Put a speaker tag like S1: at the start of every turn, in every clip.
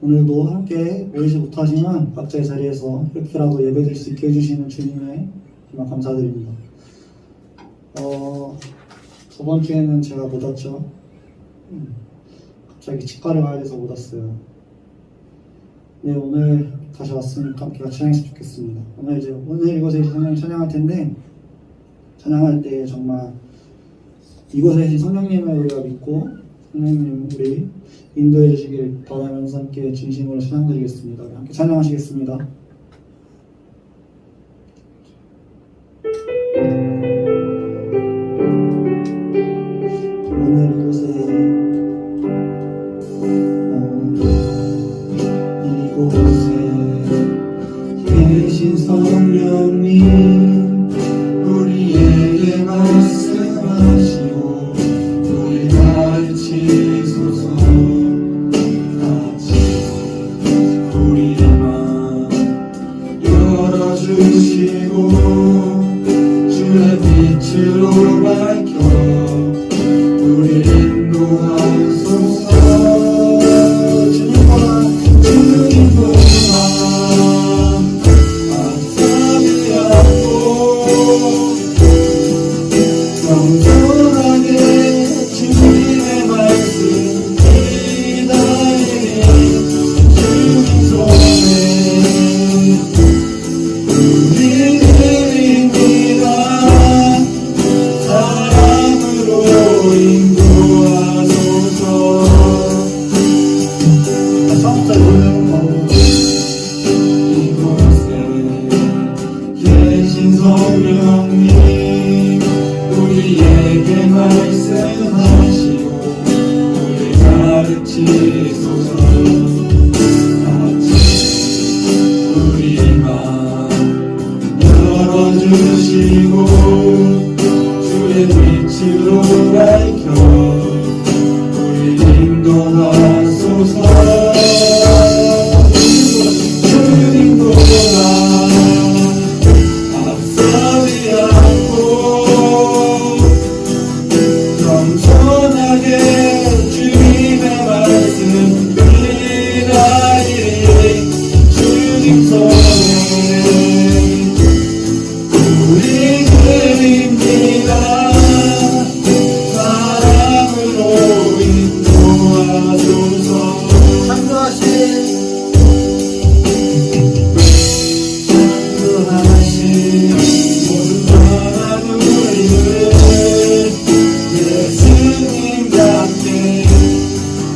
S1: 오늘도 함께 모이지 못하지만 각자의 자리에서 이렇게라도 예배드릴 수 있게 해주시는 주님의 정말 감사드립니다. 저번 주에는 제가 못 왔죠. 갑자기 치과를 가야 돼서 못 왔어요. 네, 오늘 다시 왔으니까 함께 같이 찬양했으면 좋겠습니다. 오늘 이곳에 성령 찬양할 텐데, 찬양할 때 정말 이곳에 계신 성령님을 우리가 믿고 성령님 우리 인도해 주시길 바라면서 함께 진심으로 찬양드리겠습니다. 함께 찬양하시겠습니다. 오늘 이곳에 계신 성령님 우리에게 말씀하시고 우리 가르치소서. 같이 우리의 마음 열어주시고 주의 빛으로 밝혀 우리 인도하소서. 주님과 앞서지 않고 겸손하게 주님의 말씀 기다리니 주님 손에 우리 드립니다. 사랑으로 인도하소서. 처음부터 이곳에 계신 성령님 우리에게 말씀하시고 우리 가르치소서. 같이 우리 마음 열어주시고 주의 빛으로 밝혀 우리 인도하소서. 주님보다 앞서지 않고 겸손하게 주님의 말씀 기다리니 주님 손에 우리 드립니다. 사랑으로 인도하소서. 창조하신 모든 선한 우리를 예수님 같게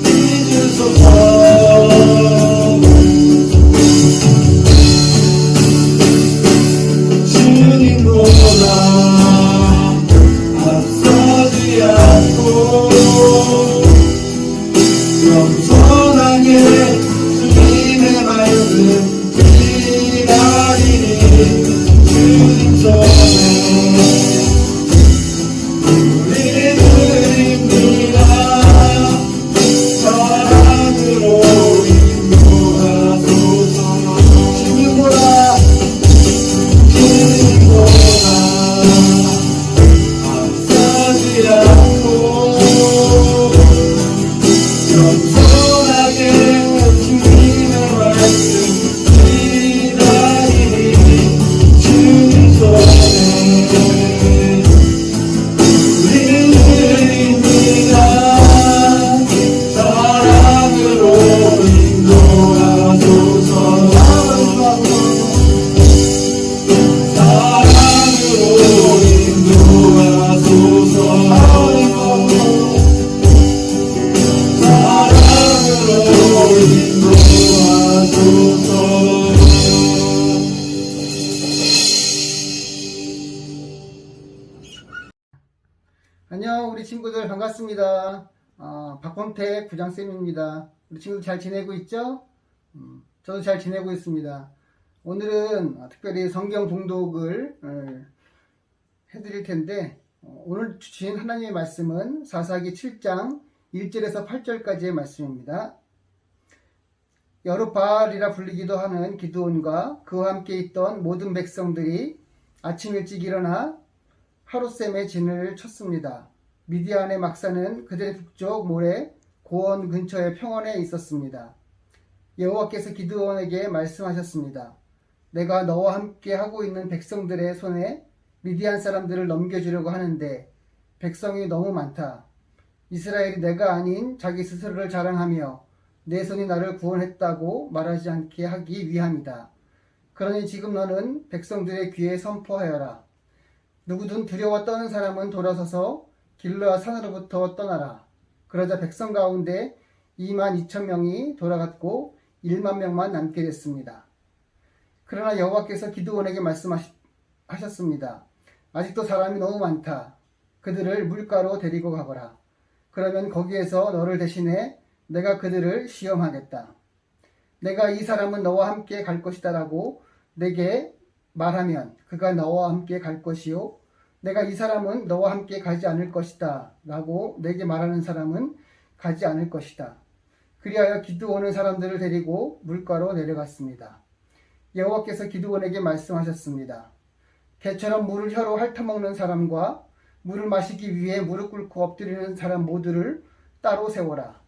S1: 해주소서. 주님보다 앞서지 않고 겸손하게 주님의 말씀 기다리니 주님 손에 우리 드립니다. 사랑으로 인도하소서. 주님보다 앞서지 않고 겸손하게 주님의 말씀 기다리니 주님 손에 우리 드립니다. 사랑으로 인도하소서. 사랑으로 인도하소서.
S2: 안녕 우리 친구들 반갑습니다. 박범택 부장쌤입니다. 우리 친구들 잘 지내고 있죠? 저도 잘 지내고 있습니다. 오늘은 특별히 성경 봉독을 해드릴 텐데 오늘 주신 하나님의 말씀은 사사기 7장 1절에서 8절까지의 말씀입니다. 여룻바알이라 불리기도 하는 기드온과 그와 함께 있던 모든 백성들이 아침 일찍 일어나 하룻샘에 진을 쳤습니다. 미디안의 막사는 그들의 북쪽 모래 고원 근처의 평원에 있었습니다. 여호와께서 기드온에게 말씀하셨습니다. 내가 너와 함께 하고 있는 백성들의 손에 미디안 사람들을 넘겨주려고 하는데 백성이 너무 많다. 이스라엘이 내가 아닌 자기 스스로를 자랑하며 내 손이 나를 구원했다고 말하지 않게 하기 위함이다. 그러니 지금 너는 백성들의 귀에 선포하여라. 누구든 두려워 떠는 사람은 돌아서서 길르앗 산으로부터 떠나라. 그러자 백성 가운데 22,000명이 돌아갔고 1만 명만 남게 됐습니다. 그러나 여호와께서 기드온에게 말씀하셨습니다. 아직도 사람이 너무 많다. 그들을 물가로 데리고 가거라. 그러면 거기에서 너를 대신해 내가 그들을 시험하겠다. 내가 이 사람은 너와 함께 갈 것이다 라고 내게 말하면 그가 너와 함께 갈 것이요. 내가 이 사람은 너와 함께 가지 않을 것이다 라고 내게 말하는 사람은 가지 않을 것이다. 그리하여 기드온은 사람들을 데리고 물가로 내려갔습니다. 여호와께서 기드온에게 말씀하셨습니다. 개처럼 물을 혀로 핥아먹는 사람과 물을 마시기 위해 무릎 꿇고 엎드리는 사람 모두를 따로 세워라.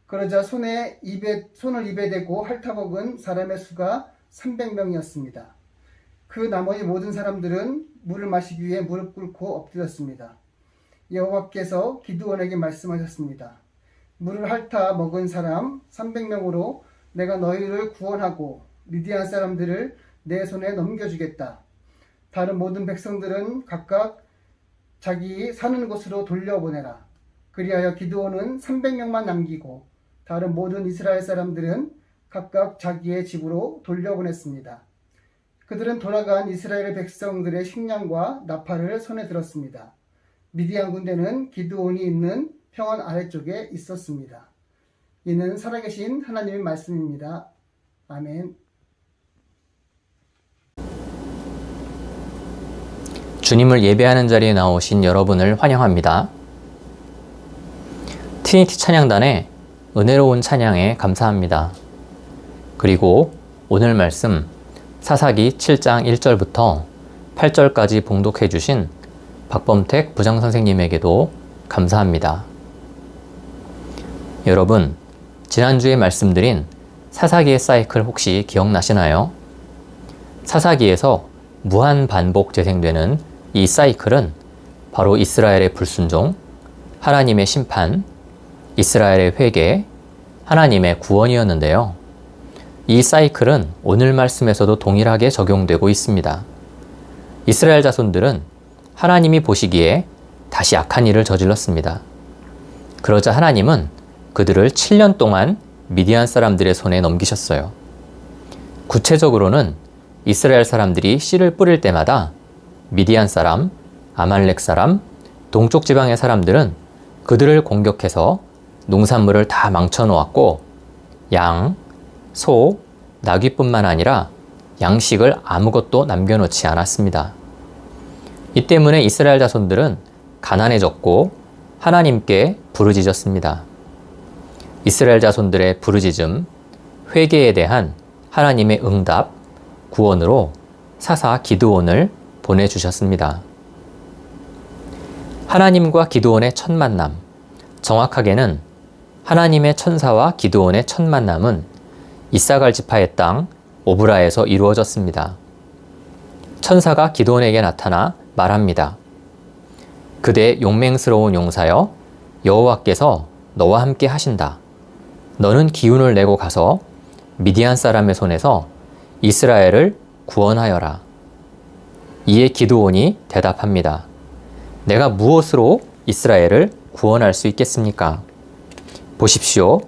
S2: 그러자 손을 입에 대고 핥아먹은 사람의 수가 300명이었습니다. 그 나머지 모든 사람들은 물을 마시기 위해 무릎 꿇고 엎드렸습니다. 여호와께서 기드온에게 말씀하셨습니다. 물을 핥아 먹은 사람 300명으로 내가 너희를 구원하고 미디안 사람들을 내 손에 넘겨주겠다. 다른 모든 백성들은 각각 자기 사는 곳으로 돌려보내라. 그리하여 기드온은 300명만 남기고 다른 모든 이스라엘 사람들은 각각 자기의 집으로 돌려보냈습니다. 그들은 돌아간 이스라엘 백성들의 식량과 나팔을 손에 들었습니다. 미디안 군대는 기드온이 있는 평원 아래쪽에 있었습니다. 이는 살아계신 하나님의 말씀입니다. 아멘.
S3: 주님을 예배하는 자리에 나오신 여러분을 환영합니다. 트리니티 찬양단의 은혜로운 찬양에 감사합니다. 그리고 오늘 말씀 사사기 7장 1절부터 8절까지 봉독해 주신 박범택 부장선생님에게도 감사합니다. 여러분, 지난주에 말씀드린 사사기의 사이클 혹시 기억나시나요? 사사기에서 무한 반복 재생되는 이 사이클은 바로 이스라엘의 불순종, 하나님의 심판, 이스라엘의 회개, 하나님의 구원이었는데요. 이 사이클은 오늘 말씀에서도 동일하게 적용되고 있습니다. 이스라엘 자손들은 하나님이 보시기에 다시 악한 일을 저질렀습니다. 그러자 하나님은 그들을 7년 동안 미디안 사람들의 손에 넘기셨어요. 구체적으로는 이스라엘 사람들이 씨를 뿌릴 때마다 미디안 사람, 아말렉 사람, 동쪽 지방의 사람들은 그들을 공격해서 농산물을 다 망쳐놓았고 양, 소, 나귀뿐만 아니라 양식을 아무것도 남겨놓지 않았습니다. 이 때문에 이스라엘 자손들은 가난해졌고 하나님께 부르짖었습니다. 이스라엘 자손들의 부르짖음, 회개에 대한 하나님의 응답, 구원으로 사사 기드온을 보내주셨습니다. 하나님과 기드온의 첫 만남, 정확하게는 하나님의 천사와 기드온의 첫 만남은 이사갈 지파의 땅 오브라에서 이루어졌습니다. 천사가 기드온에게 나타나 말합니다. 그대 용맹스러운 용사여, 여호와께서 너와 함께 하신다. 너는 기운을 내고 가서 미디안 사람의 손에서 이스라엘을 구원하여라. 이에 기드온이 대답합니다. 내가 무엇으로 이스라엘을 구원할 수 있겠습니까? 보십시오.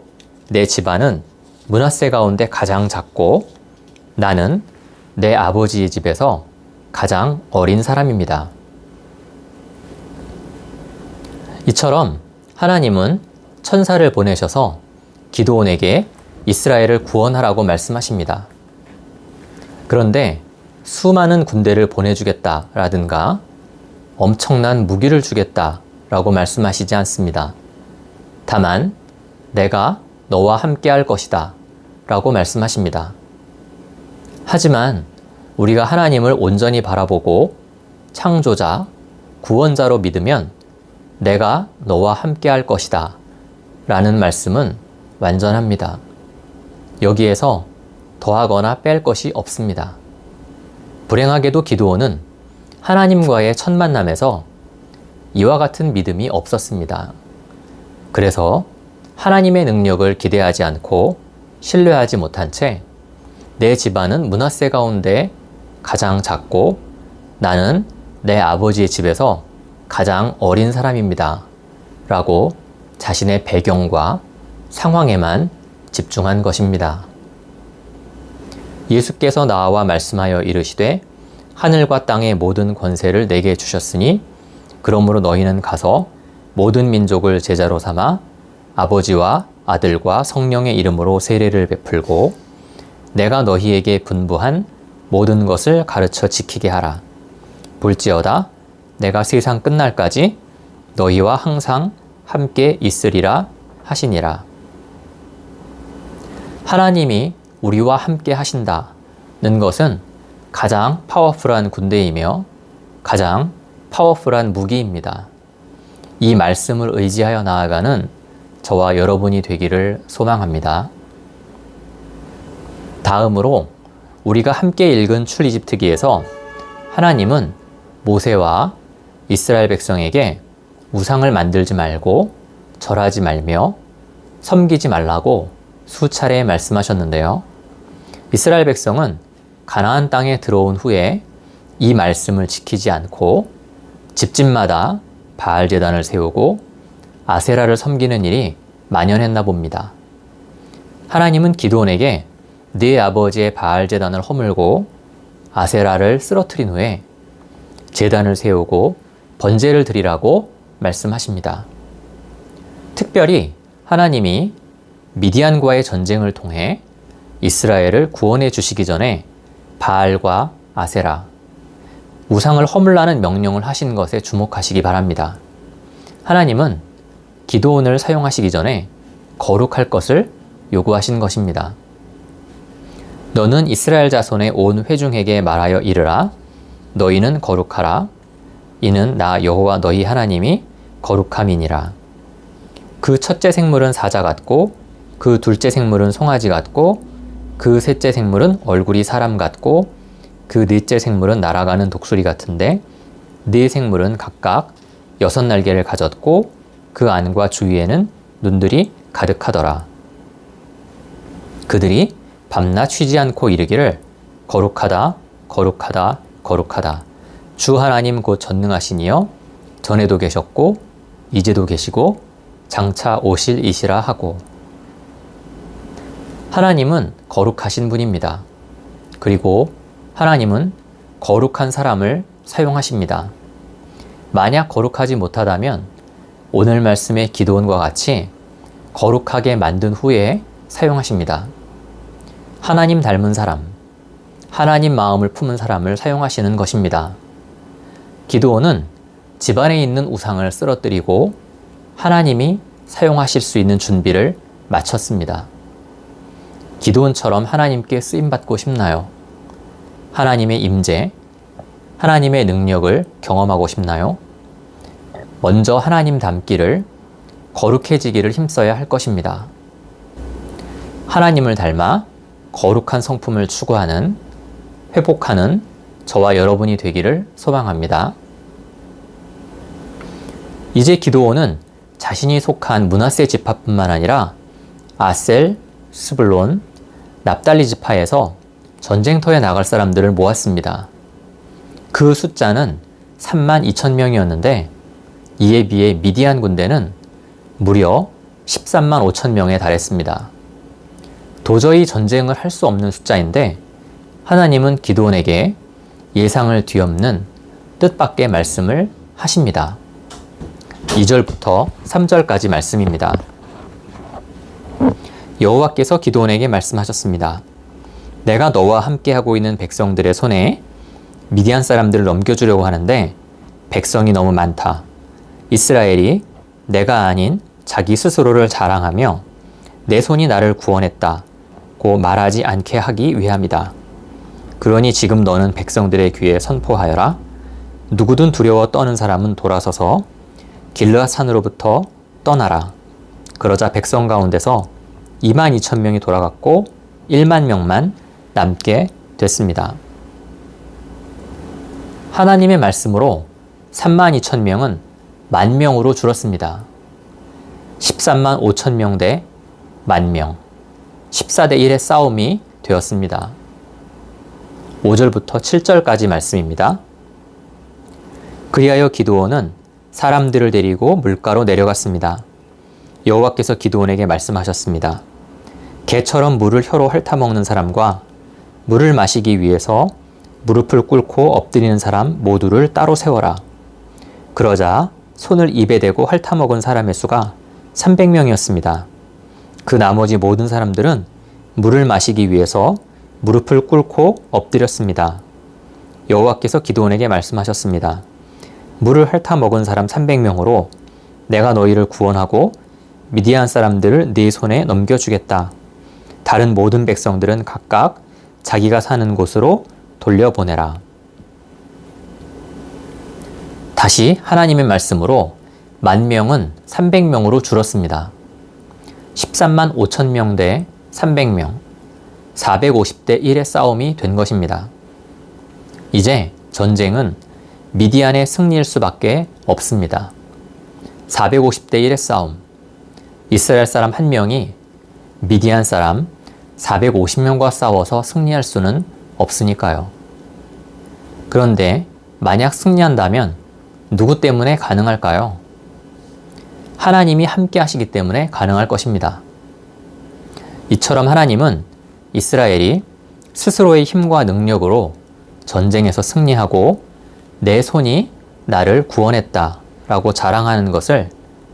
S3: 내 집안은 므낫세 가운데 가장 작고 나는 내 아버지의 집에서 가장 어린 사람입니다. 이처럼 하나님은 천사를 보내셔서 기드온에게 이스라엘을 구원하라고 말씀하십니다. 그런데 수많은 군대를 보내주겠다라든가 엄청난 무기를 주겠다라고 말씀하시지 않습니다. 다만 내가 너와 함께 할 것이다 라고 말씀하십니다. 하지만 우리가 하나님을 온전히 바라보고 창조자, 구원자로 믿으면 내가 너와 함께 할 것이다 라는 말씀은 완전합니다. 여기에서 더하거나 뺄 것이 없습니다. 불행하게도 기드온은 하나님과의 첫 만남에서 이와 같은 믿음이 없었습니다. 그래서 하나님의 능력을 기대하지 않고 신뢰하지 못한 채 내 집안은 므낫세 가운데 가장 작고 나는 내 아버지의 집에서 가장 어린 사람입니다. 라고 자신의 배경과 상황에만 집중한 것입니다. 예수께서 나와 말씀하여 이르시되 하늘과 땅의 모든 권세를 내게 주셨으니 그러므로 너희는 가서 모든 민족을 제자로 삼아 아버지와 아들과 성령의 이름으로 세례를 베풀고 내가 너희에게 분부한 모든 것을 가르쳐 지키게 하라. 볼지어다 내가 세상 끝날까지 너희와 항상 함께 있으리라 하시니라. 하나님이 우리와 함께 하신다는 것은 가장 파워풀한 군대이며 가장 파워풀한 무기입니다. 이 말씀을 의지하여 나아가는 저와 여러분이 되기를 소망합니다. 다음으로 우리가 함께 읽은 출애굽기에서 하나님은 모세와 이스라엘 백성에게 우상을 만들지 말고 절하지 말며 섬기지 말라고 수차례 말씀하셨는데요. 이스라엘 백성은 가나안 땅에 들어온 후에 이 말씀을 지키지 않고 집집마다 바알 제단을 세우고 아세라를 섬기는 일이 만연했나 봅니다. 하나님은 기드온에게 네 아버지의 바알 제단을 허물고 아세라를 쓰러뜨린 후에 제단을 세우고 번제를 드리라고 말씀하십니다. 특별히 하나님이 미디안과의 전쟁을 통해 이스라엘을 구원해 주시기 전에 바알과 아세라, 우상을 허물라는 명령을 하신 것에 주목하시기 바랍니다. 하나님은 기드온을 사용하시기 전에 거룩할 것을 요구하신 것입니다. 너는 이스라엘 자손의 온 회중에게 말하여 이르라. 너희는 거룩하라. 이는 나 여호와 너희 하나님이 거룩함이니라. 그 첫째 생물은 사자 같고 그 둘째 생물은 송아지 같고 그 셋째 생물은 얼굴이 사람 같고 그 넷째 생물은 날아가는 독수리 같은데 네 생물은 각각 6날개를 가졌고 그 안과 주위에는 눈들이 가득하더라. 그들이 밤낮 쉬지 않고 이르기를 거룩하다 거룩하다 거룩하다. 주 하나님 곧 전능하시니여 전에도 계셨고 이제도 계시고 장차 오실 이시라 하고. 하나님은 거룩하신 분입니다. 그리고 하나님은 거룩한 사람을 사용하십니다. 만약 거룩하지 못하다면 오늘 말씀의 기드온과 같이 거룩하게 만든 후에 사용하십니다. 하나님 닮은 사람, 하나님 마음을 품은 사람을 사용하시는 것입니다. 기드온은 집안에 있는 우상을 쓰러뜨리고 하나님이 사용하실 수 있는 준비를 마쳤습니다. 기드온처럼 하나님께 쓰임받고 싶나요? 하나님의 임재, 하나님의 능력을 경험하고 싶나요? 먼저 하나님 닮기를, 거룩해지기를 힘써야 할 것입니다. 하나님을 닮아 거룩한 성품을 추구하는, 회복하는 저와 여러분이 되기를 소망합니다. 이제 기드온은 자신이 속한 므낫세 지파뿐만 아니라 아셀, 스불론, 납달리 지파에서 전쟁터에 나갈 사람들을 모았습니다. 그 숫자는 32,000명이었는데 이에 비해 미디안 군대는 무려 13만 5천 명에 달했습니다. 도저히 전쟁을 할 수 없는 숫자인데 하나님은 기드온에게 예상을 뒤엎는 뜻밖의 말씀을 하십니다. 2절부터 3절까지 말씀입니다. 여호와께서 기드온에게 말씀하셨습니다. 내가 너와 함께하고 있는 백성들의 손에 미디안 사람들을 넘겨주려고 하는데 백성이 너무 많다. 이스라엘이 내가 아닌 자기 스스로를 자랑하며 내 손이 나를 구원했다고 말하지 않게 하기 위함이다. 그러니 지금 너는 백성들의 귀에 선포하여라. 누구든 두려워 떠는 사람은 돌아서서 길르앗 산으로부터 떠나라. 그러자 백성 가운데서 22,000명이 돌아갔고 1만 명만 남게 됐습니다. 하나님의 말씀으로 3만 2천 명은 10,000명으로 줄었습니다. 13만 5천 명 대 10,000명, 14대 1의 싸움이 되었습니다. 5절부터 7절까지 말씀입니다. 그리하여 기드온은 사람들을 데리고 물가로 내려갔습니다. 여호와께서 기드온에게 말씀하셨습니다. 개처럼 물을 혀로 핥아먹는 사람과 물을 마시기 위해서 무릎을 꿇고 엎드리는 사람 모두를 따로 세워라. 그러자 손을 입에 대고 핥아먹은 사람의 수가 300명이었습니다. 그 나머지 모든 사람들은 물을 마시기 위해서 무릎을 꿇고 엎드렸습니다. 여호와께서 기드온에게 말씀하셨습니다. 물을 핥아먹은 사람 300명으로 내가 너희를 구원하고 미디안 사람들을 네 손에 넘겨주겠다. 다른 모든 백성들은 각각 자기가 사는 곳으로 돌려보내라. 다시 하나님의 말씀으로 10,000명은 300명으로 줄었습니다. 13만 5천 명 대 300명, 450대 1의 싸움이 된 것입니다. 이제 전쟁은 미디안의 승리일 수밖에 없습니다. 450대 1의 싸움. 이스라엘 사람 1명이 미디안 사람 450명과 싸워서 승리할 수는 없으니까요. 그런데 만약 승리한다면 누구 때문에 가능할까요? 하나님이 함께 하시기 때문에 가능할 것입니다. 이처럼 하나님은 이스라엘이 스스로의 힘과 능력으로 전쟁에서 승리하고 내 손이 나를 구원했다 라고 자랑하는 것을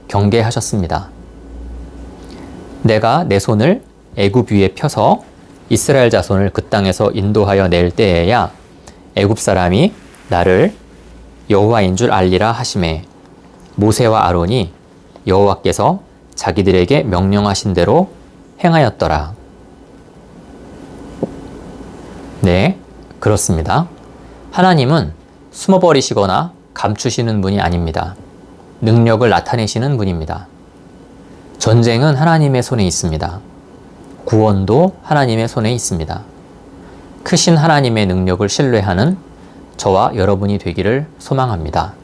S3: 경계하셨습니다. 내가 내 손을 애굽 위에 펴서 이스라엘 자손을 그 땅에서 인도하여 낼 때에야 애굽 사람이 나를 여호와인 줄 알리라 하시매 모세와 아론이 여호와께서 자기들에게 명령하신 대로 행하였더라. 네, 그렇습니다. 하나님은 숨어버리시거나 감추시는 분이 아닙니다. 능력을 나타내시는 분입니다. 전쟁은 하나님의 손에 있습니다. 구원도 하나님의 손에 있습니다. 크신 하나님의 능력을 신뢰하는 저와 여러분이 되기를 소망합니다.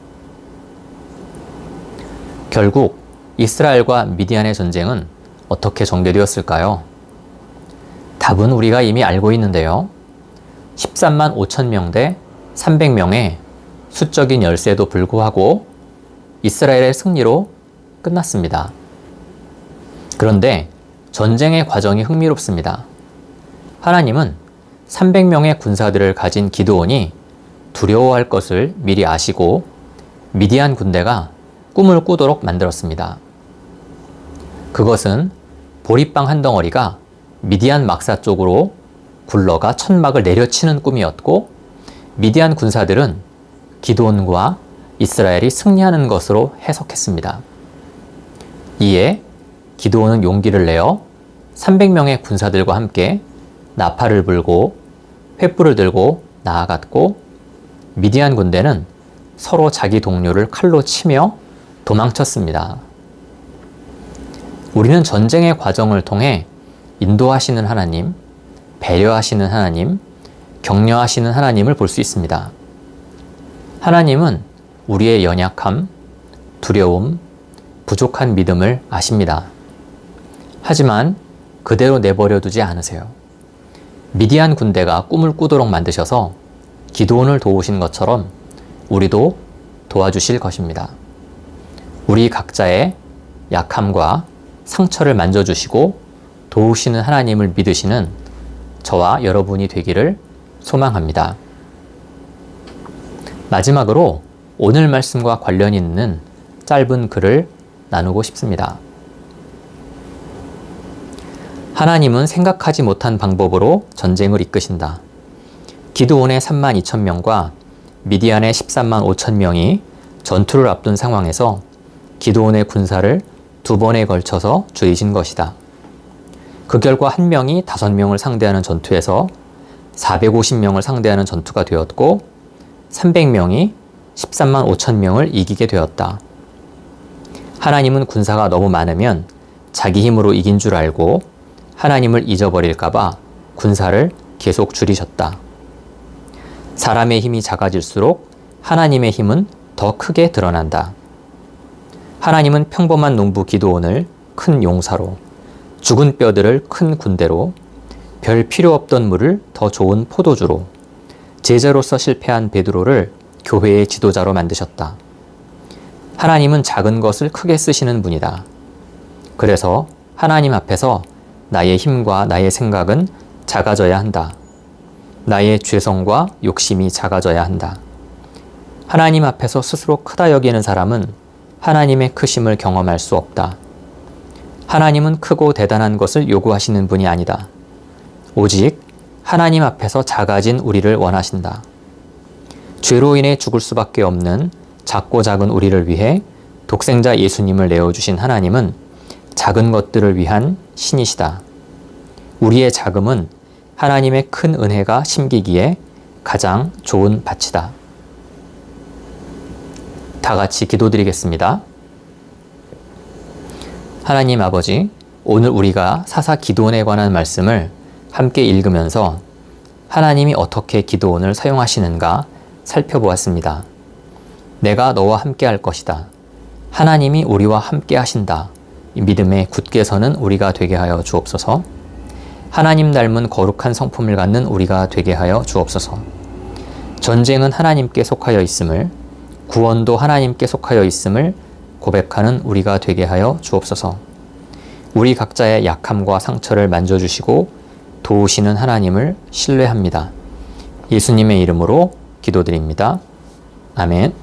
S3: 결국 이스라엘과 미디안의 전쟁은 어떻게 전개되었을까요? 답은 우리가 이미 알고 있는데요. 13만 5천 명 대 300명의 수적인 열세도 불구하고 이스라엘의 승리로 끝났습니다. 그런데 전쟁의 과정이 흥미롭습니다. 하나님은 300명의 군사들을 가진 기드온이 두려워할 것을 미리 아시고 미디안 군대가 꿈을 꾸도록 만들었습니다. 그것은 보리빵 한 덩어리가 미디안 막사 쪽으로 굴러가 천막을 내려치는 꿈이었고 미디안 군사들은 기드온과 이스라엘이 승리하는 것으로 해석했습니다. 이에 기드온은 용기를 내어 300명의 군사들과 함께 나팔을 불고 횃불을 들고 나아갔고 미디안 군대는 서로 자기 동료를 칼로 치며 도망쳤습니다. 우리는 전쟁의 과정을 통해 인도하시는 하나님, 배려하시는 하나님, 격려하시는 하나님을 볼 수 있습니다. 하나님은 우리의 연약함, 두려움, 부족한 믿음을 아십니다. 하지만 그대로 내버려 두지 않으세요. 미디안 군대가 꿈을 꾸도록 만드셔서 기드온을 도우신 것처럼 우리도 도와주실 것입니다. 우리 각자의 약함과 상처를 만져주시고 도우시는 하나님을 믿으시는 저와 여러분이 되기를 소망합니다. 마지막으로 오늘 말씀과 관련 있는 짧은 글을 나누고 싶습니다. 하나님은 생각하지 못한 방법으로 전쟁을 이끄신다. 기드온의 3만 2천 명과 미디안의 13만 5천 명이 전투를 앞둔 상황에서 기드온의 군사를 2번에 걸쳐서 죽이신 것이다. 그 결과 한 명이 5명을 상대하는 전투에서 450명을 상대하는 전투가 되었고 300명이 13만 5천 명을 이기게 되었다. 하나님은 군사가 너무 많으면 자기 힘으로 이긴 줄 알고 하나님을 잊어버릴까봐 군사를 계속 줄이셨다. 사람의 힘이 작아질수록 하나님의 힘은 더 크게 드러난다. 하나님은 평범한 농부 기드온을 큰 용사로, 죽은 뼈들을 큰 군대로, 별 필요 없던 물을 더 좋은 포도주로, 제자로서 실패한 베드로를 교회의 지도자로 만드셨다. 하나님은 작은 것을 크게 쓰시는 분이다. 그래서 하나님 앞에서 나의 힘과 나의 생각은 작아져야 한다. 나의 죄성과 욕심이 작아져야 한다. 하나님 앞에서 스스로 크다 여기는 사람은 하나님의 크심을 경험할 수 없다. 하나님은 크고 대단한 것을 요구하시는 분이 아니다. 오직 하나님 앞에서 작아진 우리를 원하신다. 죄로 인해 죽을 수밖에 없는 작고 작은 우리를 위해 독생자 예수님을 내어주신 하나님은 작은 것들을 위한 신이시다. 우리의 작음은 하나님의 큰 은혜가 심기기에 가장 좋은 밭이다. 다 같이 기도드리겠습니다. 하나님 아버지, 오늘 우리가 사사 기드온에 관한 말씀을 함께 읽으면서 하나님이 어떻게 기드온을 사용하시는가 살펴보았습니다. 내가 너와 함께 할 것이다. 하나님이 우리와 함께 하신다. 이 믿음에 굳게 서는 우리가 되게 하여 주옵소서. 하나님 닮은 거룩한 성품을 갖는 우리가 되게 하여 주옵소서. 전쟁은 하나님께 속하여 있음을, 구원도 하나님께 속하여 있음을 고백하는 우리가 되게 하여 주옵소서. 우리 각자의 약함과 상처를 만져주시고 도우시는 하나님을 신뢰합니다. 예수님의 이름으로 기도드립니다. 아멘.